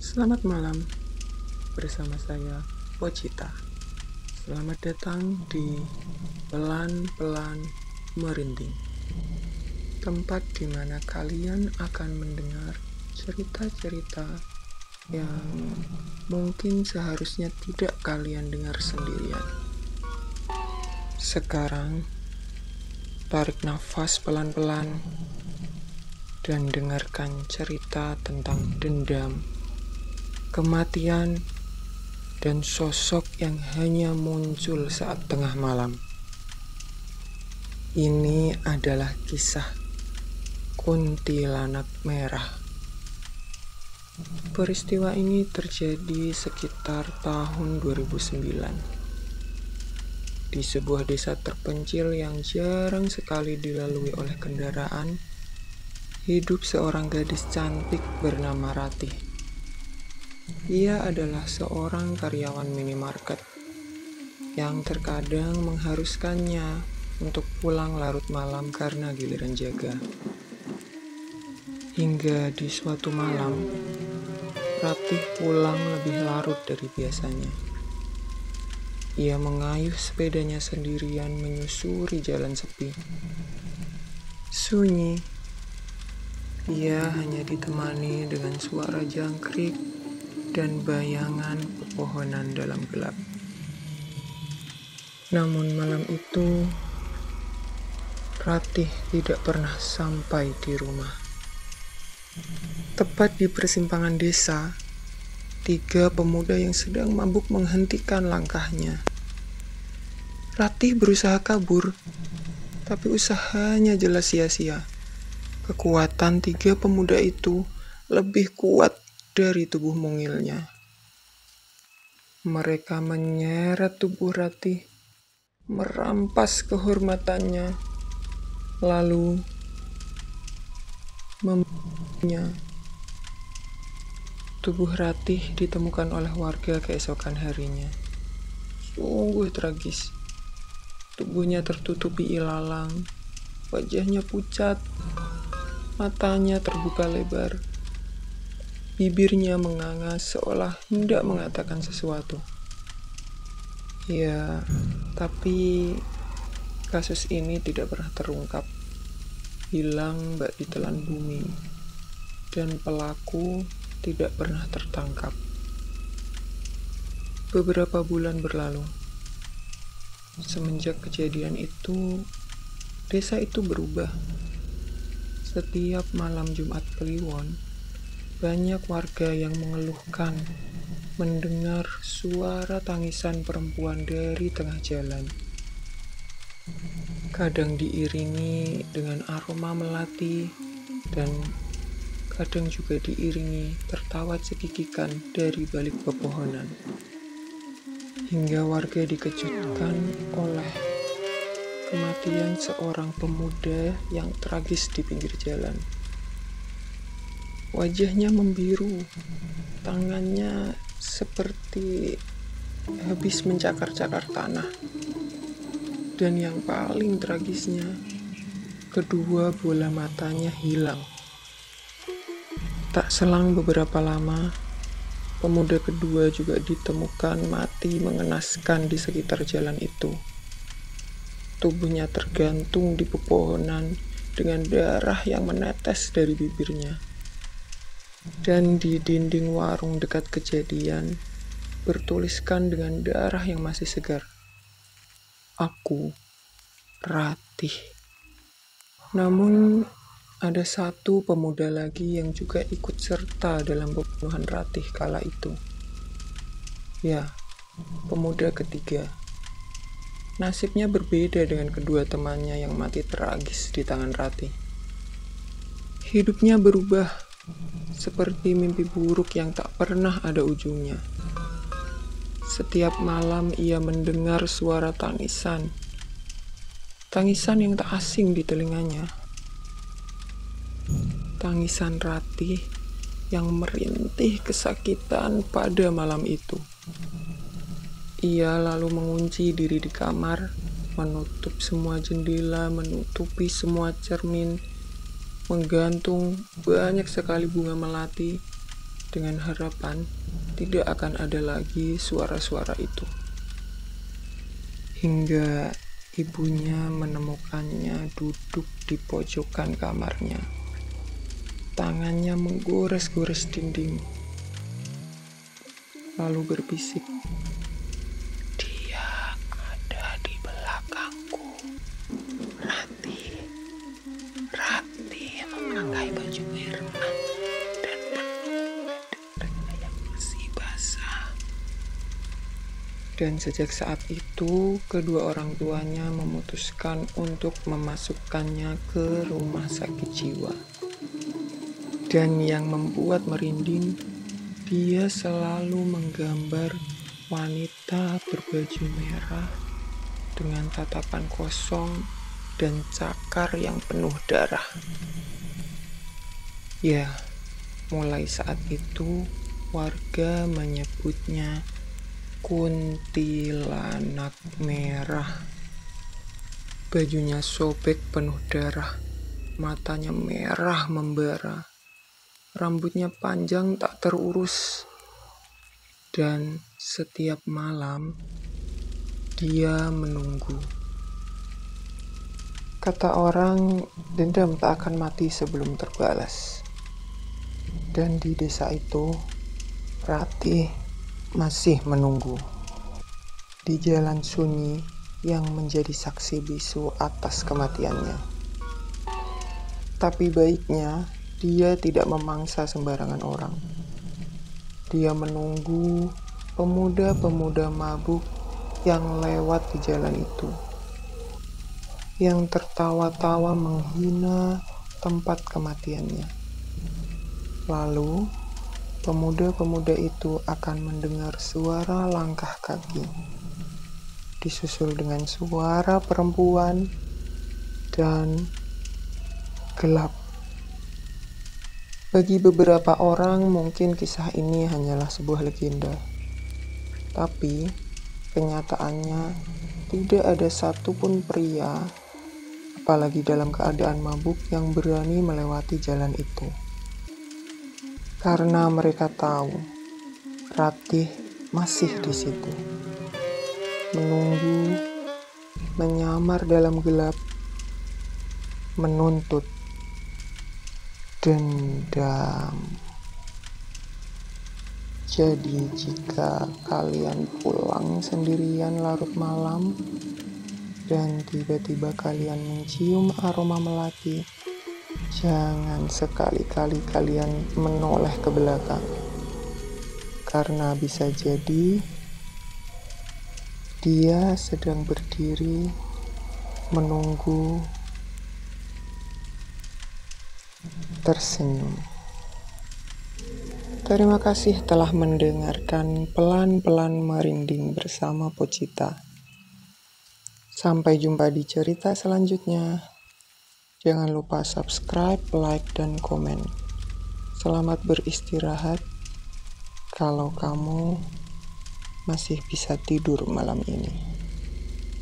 Selamat malam bersama saya, Pocita. Selamat datang di Pelan-Pelan Merinding, tempat di mana kalian akan mendengar cerita-cerita yang mungkin seharusnya tidak kalian dengar sendirian. Sekarang, tarik nafas pelan-pelan dan dengarkan cerita tentang dendam, kematian, dan sosok yang hanya muncul saat tengah malam. Ini adalah kisah kuntilanak merah. Peristiwa ini terjadi sekitar tahun 2009 di sebuah desa terpencil yang jarang sekali dilalui oleh kendaraan. Hidup seorang gadis cantik bernama Ratih. Ia adalah seorang karyawan minimarket yang terkadang mengharuskannya untuk pulang larut malam karena giliran jaga. Hingga di suatu malam, Ratih pulang lebih larut dari biasanya. Ia mengayuh sepedanya sendirian menyusuri jalan sepi. Sunyi. Ia hanya ditemani dengan suara jangkrik dan bayangan pepohonan dalam gelap. Namun malam itu, Ratih tidak pernah sampai di rumah. Tepat di persimpangan desa, 3 pemuda yang sedang mabuk menghentikan langkahnya. Ratih berusaha kabur, tapi usahanya jelas sia-sia. Kekuatan 3 pemuda itu lebih kuat dari tubuh mungilnya. Mereka menyeret tubuh Ratih, merampas kehormatannya, lalu membunuhnya. Tubuh Ratih ditemukan oleh warga keesokan harinya. Sungguh tragis. Tubuhnya tertutupi ilalang, wajahnya pucat, matanya terbuka lebar, bibirnya menganga seolah hendak mengatakan sesuatu. Ya, tapi kasus ini tidak pernah terungkap. Hilang bak ditelan bumi, dan pelaku tidak pernah tertangkap. Beberapa bulan berlalu. Semenjak kejadian itu, desa itu berubah. Setiap malam Jumat Kliwon, banyak warga yang mengeluhkan mendengar suara tangisan perempuan dari tengah jalan. Kadang diiringi dengan aroma melati dan kadang juga diiringi tertawa cekikikan dari balik pepohonan. Hingga warga dikejutkan oleh kematian seorang pemuda yang tragis di pinggir jalan. Wajahnya membiru, tangannya seperti habis mencakar-cakar tanah. Dan yang paling tragisnya, kedua bola matanya hilang. Tak selang beberapa lama, pemuda kedua juga ditemukan mati mengenaskan di sekitar jalan itu. Tubuhnya tergantung di pepohonan dengan darah yang menetes dari bibirnya. Dan di dinding warung dekat kejadian bertuliskan dengan darah yang masih segar, "Aku, Ratih." Namun ada satu pemuda lagi yang juga ikut serta dalam pembunuhan Ratih kala itu. Ya, pemuda ketiga. Nasibnya berbeda dengan kedua temannya yang mati tragis di tangan Ratih. Hidupnya berubah seperti mimpi buruk yang tak pernah ada ujungnya. Setiap malam ia mendengar suara tangisan yang tak asing di telinganya. Tangisan Ratih yang merintih kesakitan pada malam itu. Ia lalu mengunci diri di kamar, menutup semua jendela, menutupi semua cermin, menggantung banyak sekali bunga melati, dengan harapan tidak akan ada lagi suara-suara itu. Hingga ibunya menemukannya duduk di pojokan kamarnya. Tangannya menggores-gores dinding, lalu berbisik, "Dia ada di belakangku. Rati memakai baju merah dan penuh yang masih basah." Dan sejak saat itu, kedua orang tuanya memutuskan untuk memasukkannya ke rumah sakit jiwa. Dan yang membuat merinding, dia selalu menggambar wanita berbaju merah dengan tatapan kosong dan cakar yang penuh darah. Ya, mulai saat itu warga menyebutnya kuntilanak merah. Bajunya sobek penuh darah, matanya merah membara, rambutnya panjang tak terurus, dan setiap malam dia menunggu. Kata orang, dendam tak akan mati sebelum terbalas. Dan di desa itu, Ratih masih menunggu di jalan sunyi yang menjadi saksi bisu atas kematiannya. Tapi baiknya dia tidak memangsa sembarangan orang. Dia menunggu pemuda-pemuda mabuk yang lewat di jalan itu, yang tertawa-tawa menghina tempat kematiannya. Lalu pemuda-pemuda itu akan mendengar suara langkah kaki, disusul dengan suara perempuan dan gelap. Bagi beberapa orang mungkin kisah ini hanyalah sebuah legenda. Tapi kenyataannya tidak ada satupun pria, apalagi dalam keadaan mabuk, yang berani melewati jalan itu. Karena mereka tahu Ratih masih di situ, menunggu, menyamar dalam gelap, menuntut dendam. Jadi jika kalian pulang sendirian larut malam dan tiba-tiba kalian mencium aroma melati, jangan sekali-kali kalian menoleh ke belakang, karena bisa jadi dia sedang berdiri menunggu, tersenyum. Terima kasih telah mendengarkan Pelan-Pelan Merinding bersama Pocita. Sampai jumpa di cerita selanjutnya. Jangan lupa subscribe, like, dan komen. Selamat beristirahat kalau kamu masih bisa tidur malam ini.